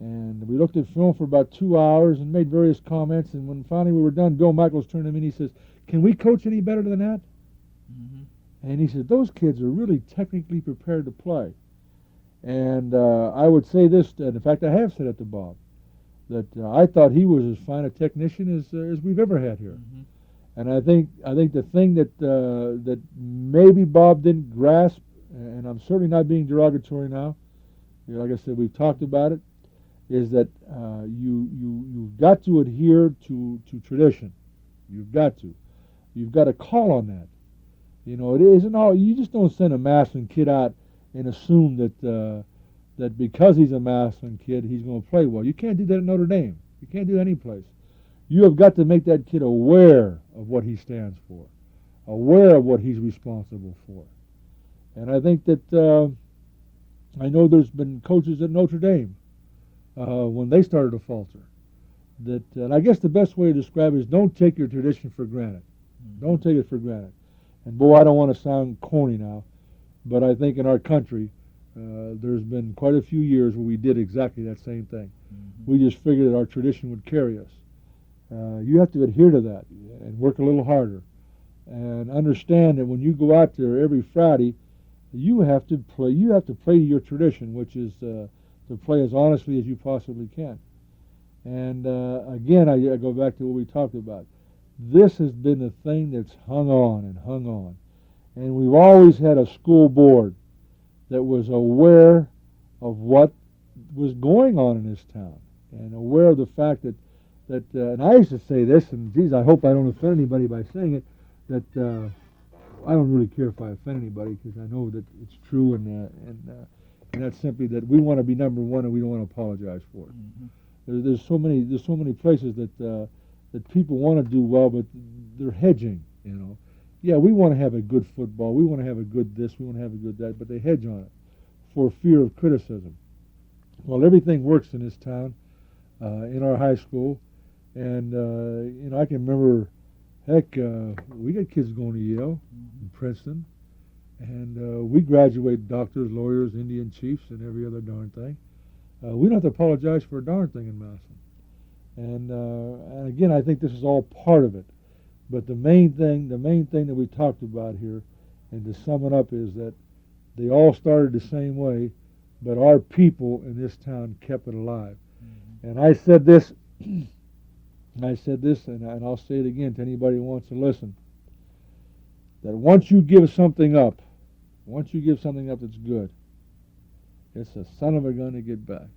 And we looked at film for about 2 hours and made various comments, and when finally we were done, Bill Michaels turned to me and he says, "Can we coach any better than that?" Mm-hmm. And he said, "Those kids are really technically prepared to play." And I would say this, and in fact I have said it to Bob, that I thought he was as fine a technician as we've ever had here. Mm-hmm. And I think the thing that maybe Bob didn't grasp, and I'm certainly not being derogatory now, you know, like I said, we've talked about it, is that you've got to adhere to tradition. You've got to call on that. You know, it isn't all. You just don't send a Massillon kid out and assume that because he's a Massillon kid, he's going to play well. You can't do that at Notre Dame. You can't do that any place. You have got to make that kid aware of what he stands for, aware of what he's responsible for. And I think that I know there's been coaches at Notre Dame when they started to falter. And I guess the best way to describe it is don't take your tradition for granted. Mm-hmm. Don't take it for granted. And boy, I don't want to sound corny now, but I think in our country there's been quite a few years where we did exactly that same thing. Mm-hmm. We just figured that our tradition would carry us. You have to adhere to that and work a little harder. and understand that when you go out there every Friday, you have to play. You have to play your tradition, which is to play as honestly as you possibly can. And again, I go back to what we talked about. This has been the thing that's hung on and hung on, and we've always had a school board that was aware of what was going on in this town, and aware of the fact that and I used to say this, and geez, I hope I don't offend anybody by saying it, that I don't really care if I offend anybody because I know that it's true, and that's simply that we want to be number one and we don't want to apologize for it. There's so many places that people want to do well, but they're hedging. Yeah, we want to have a good football, we want to have a good this, we want to have a good that, but they hedge on it for fear of criticism. Well, everything works in this town, in our high school, and I can remember, heck, we got kids going to Yale, and Princeton, and we graduate doctors, lawyers, Indian chiefs, and every other darn thing. We don't have to apologize for a darn thing in Massillon. And again, I think this is all part of it. But the main thing that we talked about here, and to sum it up, is that they all started the same way, but our people in this town kept it alive. And I said this, and I'll say it again to anybody who wants to listen, that once you give something up that's good, it's a son of a gun to get back.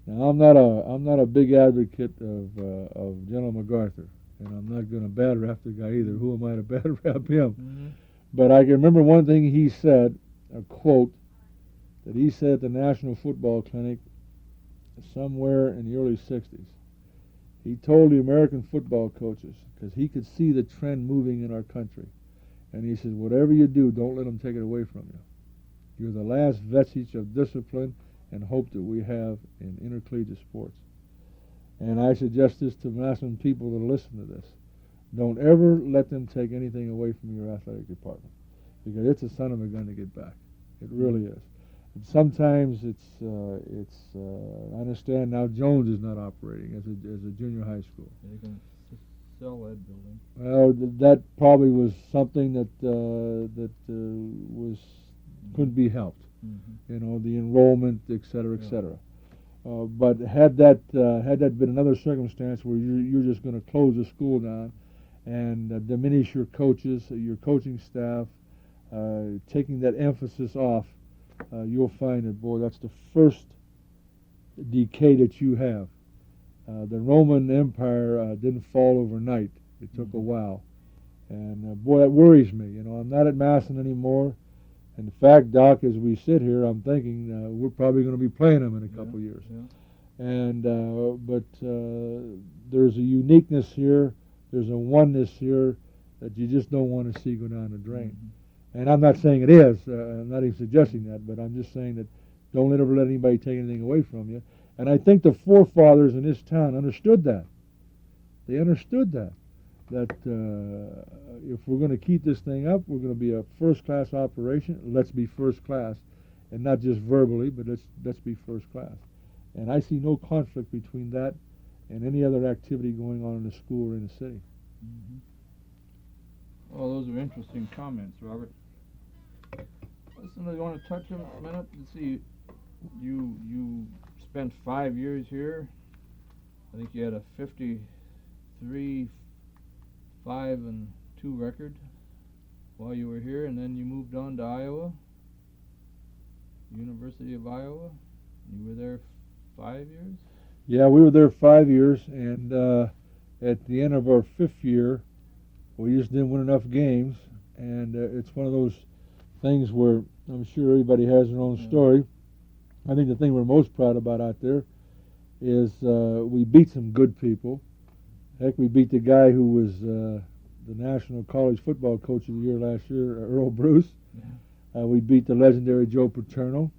Now, I'm not a big advocate of General MacArthur, and I'm not going to bad rap the guy either. Who am I to bad rap him? But I can remember one thing he said, a quote that he said at the National Football Clinic somewhere in the early 60s. He told the American football coaches, because he could see the trend moving in our country, and he said, whatever you do, don't let them take it away from you. You're the last vestige of discipline and hope that we have in intercollegiate sports. And I suggest this to Massillon people that listen to this. Don't ever let them take anything away from your athletic department, because it's a son of a gun to get back. It really is. And sometimes I understand now Jones is not operating as a junior high school. They're going to sell that building. Well, that probably was something that couldn't be helped. The enrollment, et cetera, et cetera. But had that been another circumstance where you're just going to close the school down and diminish your coaches, your coaching staff, taking that emphasis off, you'll find that, boy, that's the first decay that you have. The Roman Empire didn't fall overnight. It took a while. And, boy, that worries me. I'm not at Massillon anymore. In fact, Doc, as we sit here, I'm thinking we're probably going to be playing them in a couple years. And but there's a uniqueness here, there's a oneness here that you just don't want to see go down the drain. And I'm not saying it is. I'm not even suggesting that, but I'm just saying that don't ever let anybody take anything away from you. And I think the forefathers in this town understood that. They understood that if we're going to keep this thing up, we're going to be a first-class operation. Let's be first class, and not just verbally, but let's be first class. And I see no conflict between that and any other activity going on in the school or in the city. Well, those are interesting comments, Robert. Listen, I want to touch a minute and see. You spent 5 years here. I think you had a 53-5-2 record while you were here, and then you moved on to Iowa, University of Iowa. You were there 5 years? Yeah, we were there 5 years, and at the end of our 5th year, we just didn't win enough games, and it's one of those things where I'm sure everybody has their own story. I think the thing we're most proud about out there is we beat some good people. Heck, we beat the guy who was the National College Football Coach of the Year last year, Earl Bruce. We beat the legendary Joe Paterno,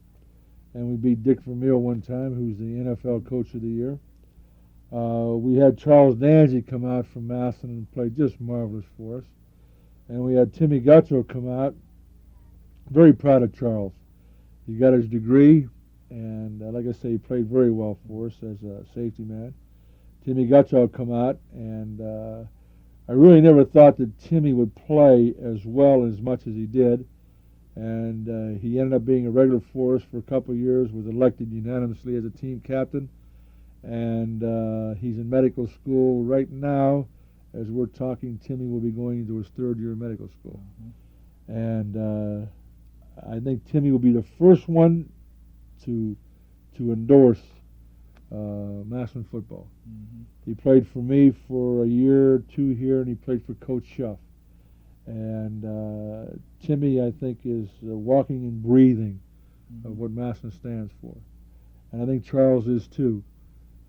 and we beat Dick Vermeil one time, who's the NFL Coach of the Year. We had Charles Danzy come out from Massillon and play just marvelous for us. And we had Timmy Guttrow come out. Very proud of Charles. He got his degree, and like I say, he played very well for us as a safety man. Timmy Guttrow come out, and I really never thought that Timmy would play as well as much as he did, and he ended up being a regular for us for a couple of years, was elected unanimously as a team captain, and he's in medical school right now. As we're talking, Timmy will be going into his third year of medical school. And I think Timmy will be the first one to endorse Massillon football. He played for me for a year or two here, and he played for Coach Schuff. And Timmy, I think, is walking and breathing of what Massillon stands for. And I think Charles is too.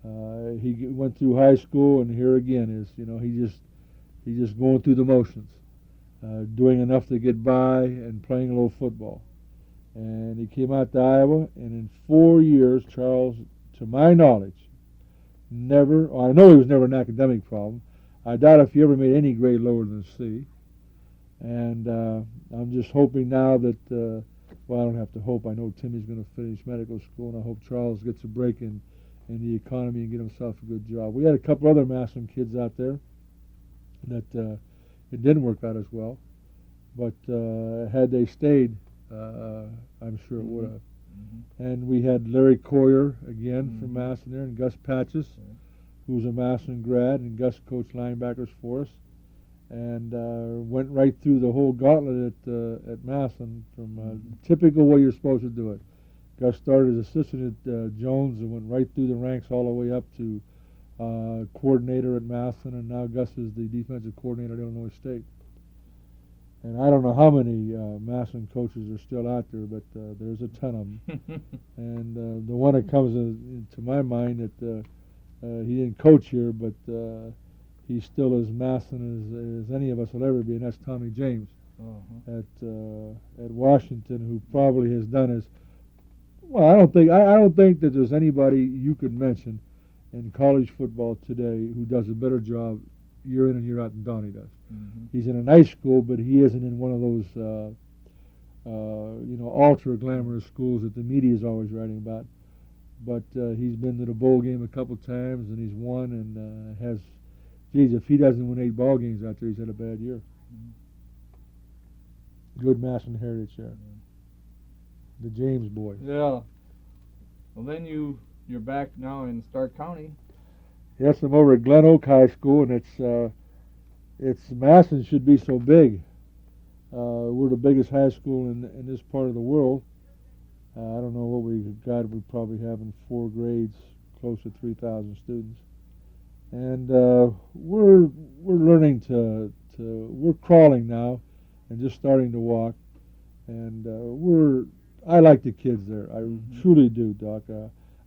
He went through high school, and here again is, he's just going through the motions, doing enough to get by and playing a little football. And he came out to Iowa, and in 4 years, Charles, to my knowledge, I know he was never an academic problem. I doubt if he ever made any grade lower than C. And I'm just hoping now that, well, I don't have to hope. I know Timmy's going to finish medical school, and I hope Charles gets a break in the economy and get himself a good job. We had a couple other Massillon kids out there that it didn't work out as well. But had they stayed, I'm sure it would have. And we had Larry Coyer again from Massillon there, and Gus Patches, who was a Massillon grad, and Gus coached linebackers for us, and went right through the whole gauntlet at Massillon from typical way you're supposed to do it. Gus started as assistant at Jones and went right through the ranks all the way up to coordinator at Massillon, and now Gus is the defensive coordinator at Illinois State. And I don't know how many Massillon coaches are still out there, but there's a ton of them. And the one that comes into my mind that he didn't coach here, but he's still as Massillon as any of us will ever be, and that's Tommy James at Washington, who probably has done as well. I don't think that there's anybody you could mention in college football today who does a better job year in and year out than Donnie does. He's in a nice school, but he isn't in one of those ultra glamorous schools that the media is always writing about. But he's been to the bowl game a couple times, and he's won, and has. Geez, if he doesn't win 8 ball games out there, he's had a bad year. Good Massillon heritage there. The James boys. Yeah. Well, then you're back now in Stark County. Yes, I'm over at Glen Oak High School, and it's Massillon should be so big. We're the biggest high school in this part of the world. I don't know what we got. We probably have in 4 grades, close to 3,000 students, and we're learning we're crawling now, and just starting to walk, and I like the kids there. I truly do, Doc.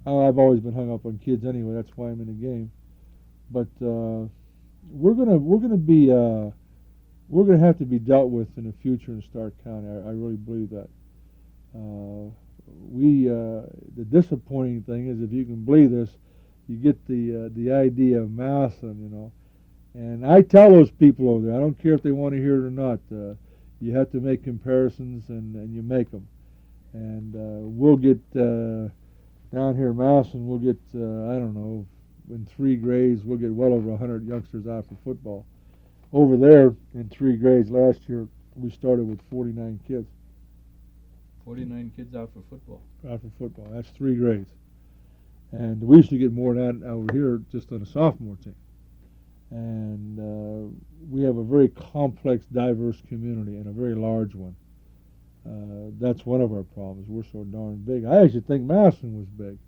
I've always been hung up on kids anyway. That's why I'm in the game. But we're gonna have to be dealt with in the future in Stark County. I really believe that. The disappointing thing is, if you can believe this, you get the idea of Massillon, and I tell those people over there, I don't care if they want to hear it or not. You have to make comparisons, and you make them. And we'll get down here in Massillon, we'll get I don't know, in 3 grades we'll get well over 100 youngsters out for football. Over there in 3 grades last year, we started with 49 kids. 49 kids out for football. Out for football. That's 3 grades. And we used to get more than that over here just on a sophomore team. And we have a very complex, diverse community, and a very large one. That's one of our problems. We're so darn big. I actually think Massillon was big.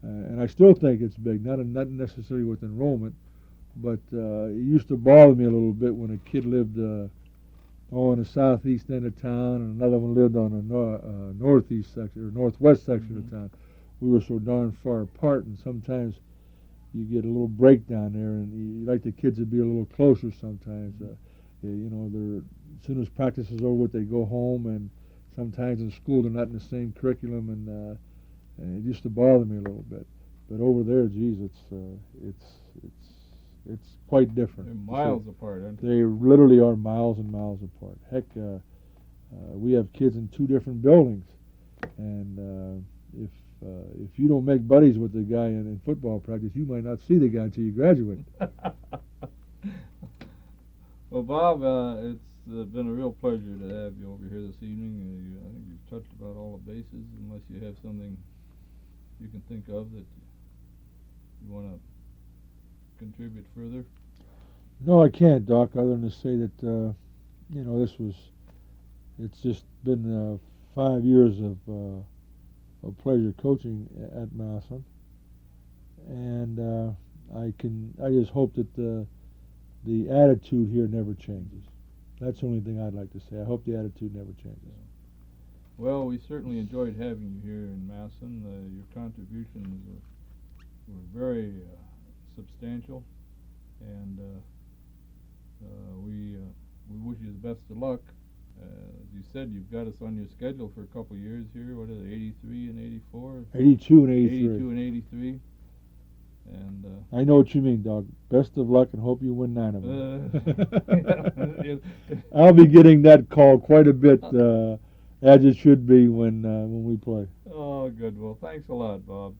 And I still think it's big, not necessarily with enrollment, but it used to bother me a little bit when a kid lived in the southeast end of town, and another one lived on the northeast section or northwest section of town. We were so darn far apart, and sometimes you get a little breakdown there, and you like the kids to be a little closer sometimes. They're, as soon as practice is over, they go home, and sometimes in school they're not in the same curriculum, and it used to bother me a little bit. But over there, geez, it's quite different. They're miles apart, aren't they? They literally are miles and miles apart. Heck, we have kids in 2 different buildings, and if you don't make buddies with the guy in football practice, you might not see the guy until you graduate. Well, Bob, it's been a real pleasure to have you over here this evening. I think you've touched about all the bases, unless you have something you can think of that you want to contribute further. No, I can't, Doc, other than to say that, it's just been 5 years of pleasure coaching at Massillon. And I just hope that the attitude here never changes. That's the only thing I'd like to say. I hope the attitude never changes. Well, we certainly enjoyed having you here in Massillon. Your contributions were very substantial, and we wish you the best of luck. As you said, you've got us on your schedule for a couple of years here. What is it, 83 and 84? 82 and 83. 82 and 83. And I know what you mean, Doc. Best of luck and hope you win 9 of them. I'll be getting that call quite a bit, as it should be when we play. Oh, good. Well, thanks a lot, Bob.